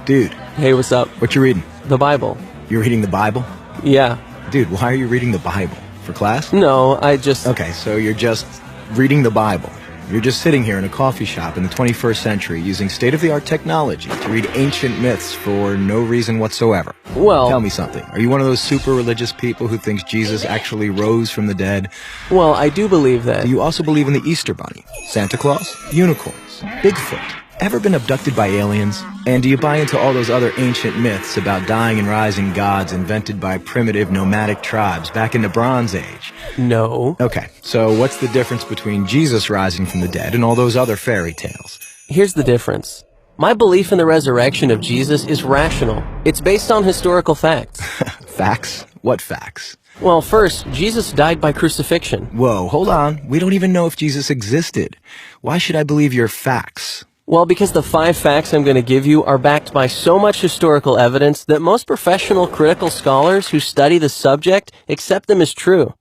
Dude, Hey, what's up? what you reading? The Bible. You're reading the Bible? Yeah. Dude, why are you reading the Bible? For class? No, I just... Okay, so you're just reading the Bible. You're just sitting here in a coffee shop in the 21st century using state-of-the-art technology to read ancient myths for no reason whatsoever. Well... Tell me something. Are you one of those super religious people who thinks Jesus actually rose from the dead? Well, I do believe that. Do you also believe in the Easter Bunny, Santa Claus, unicorns, Bigfoot? Ever been abducted by aliens? And do you buy into all those other ancient myths about dying and rising gods invented by primitive nomadic tribes back in the Bronze Age? No. Okay, so what's the difference between Jesus rising from the dead and all those other fairy tales? Here's the difference. My belief in the resurrection of Jesus is rational. It's based on historical facts. Facts? What facts? Well, first, Jesus died by crucifixion. Whoa, hold on. We don't even know if Jesus existed. Why should I believe your facts? Well, because the 5 facts I'm going to give you are backed by so much historical evidence that most professional critical scholars who study the subject accept them as true.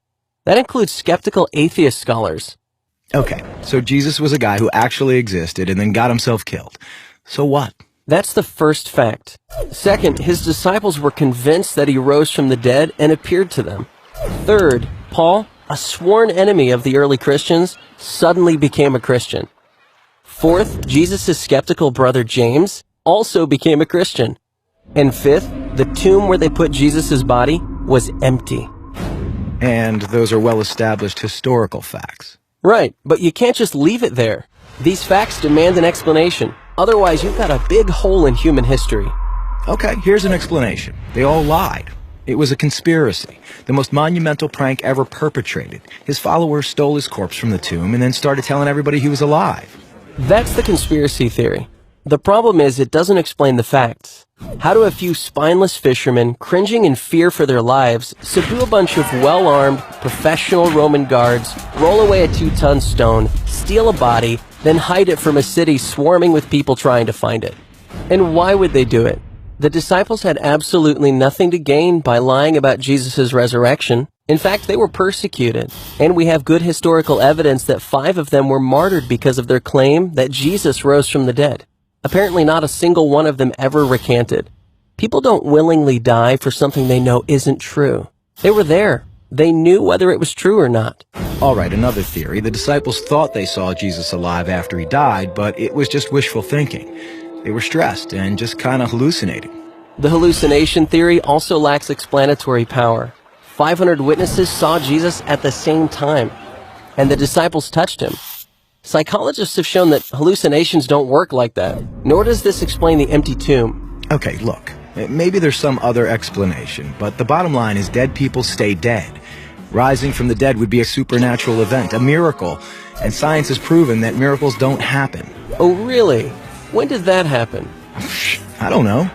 That includes skeptical atheist scholars. Okay, so Jesus was a guy who actually existed and then got himself killed. So what? That's the first fact. Second, his disciples were convinced that he rose from the dead and appeared to them. Third, Paul, a sworn enemy of the early Christians, suddenly became a Christian. Fourth, Jesus' skeptical brother James also became a Christian. And fifth, the tomb where they put Jesus' body was empty. And those are well-established historical facts. Right, but you can't just leave it there. These facts demand an explanation. Otherwise, you've got a big hole in human history. Okay, here's an explanation. They all lied. It was a conspiracy, the most monumental prank ever perpetrated. His followers stole his corpse from the tomb and then started telling everybody he was alive. That's the conspiracy theory. The problem is it doesn't explain the facts. How do a few spineless fishermen, cringing in fear for their lives, subdue a bunch of well-armed, professional Roman guards, roll away a 2-ton stone, steal a body, then hide it from a city swarming with people trying to find it? And why would they do it? The disciples had absolutely nothing to gain by lying about Jesus' resurrection. In fact, they were persecuted, and we have good historical evidence that 5 of them were martyred because of their claim that Jesus rose from the dead. Apparently not a single one of them ever recanted. People don't willingly die for something they know isn't true. They were there. They knew whether it was true or not. All right, another theory. The disciples thought they saw Jesus alive after he died, but it was just wishful thinking. They were stressed and just kind of hallucinating. The hallucination theory also lacks explanatory power. 500 witnesses saw Jesus at the same time, and the disciples touched him. Psychologists have shown that hallucinations don't work like that, nor does this explain the empty tomb. Okay, look, maybe there's some other explanation, but the bottom line is dead people stay dead. Rising from the dead would be a supernatural event, a miracle, and science has proven that miracles don't happen. Oh, really? When did that happen? I don't know.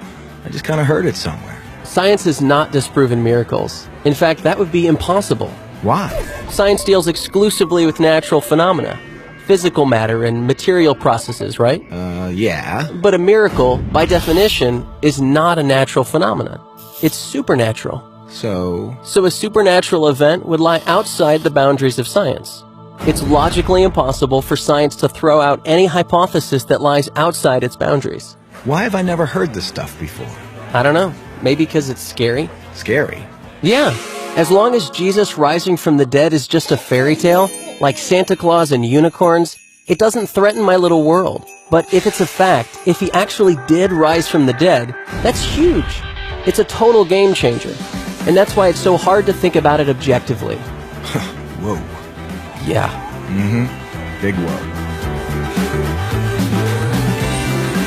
I just kind of heard it somewhere. Science has not disproven miracles. In fact, that would be impossible. Why? Science deals exclusively with natural phenomena, physical matter and material processes, right? Yeah. But a miracle, by definition, is not a natural phenomenon. It's supernatural. So a supernatural event would lie outside the boundaries of science. It's logically impossible for science to throw out any hypothesis that lies outside its boundaries. why have I never heard this stuff before? I don't know. Maybe because it's scary? Scary. Yeah. As long as Jesus rising from the dead is just a fairy tale, like Santa Claus and unicorns, it doesn't threaten my little world. But if it's a fact, if he actually did rise from the dead, that's huge. It's a total game changer. And that's why it's so hard to think about it objectively. Whoa. Yeah. Big whoa.